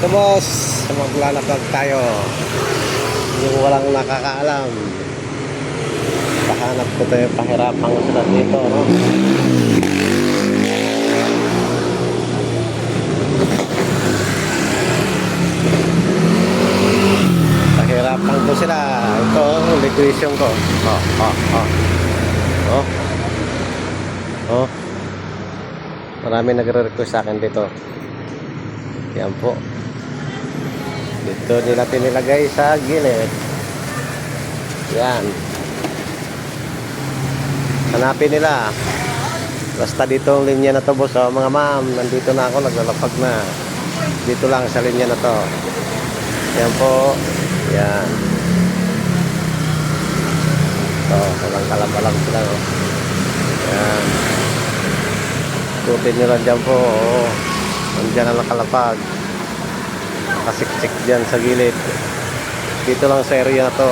Ito boss, maglalakad tayo. Yung walang nakakaalam. Pahanap ko tayo, pahirapan sila dito, no? Pahirapan ko sila. Ito, liquidation ko. Oh. Oh. Marami nagre-request sa akin dito. Yan po. Dito nila pinilagay sa gilid. Yan. Hanapin nila. Basta dito ang linya na to boss. Oh, mga ma'am, nandito na ako, naglalapag na. Dito lang sa linya na to. Yan po. Yan. Oh, walang kalab-alab sila. Oh. Yan. Tutin nyo lang dyan po. Oh. Nandiyan na nakalapag. Nakasiksik dyan sa gilid. Dito lang sa area na to.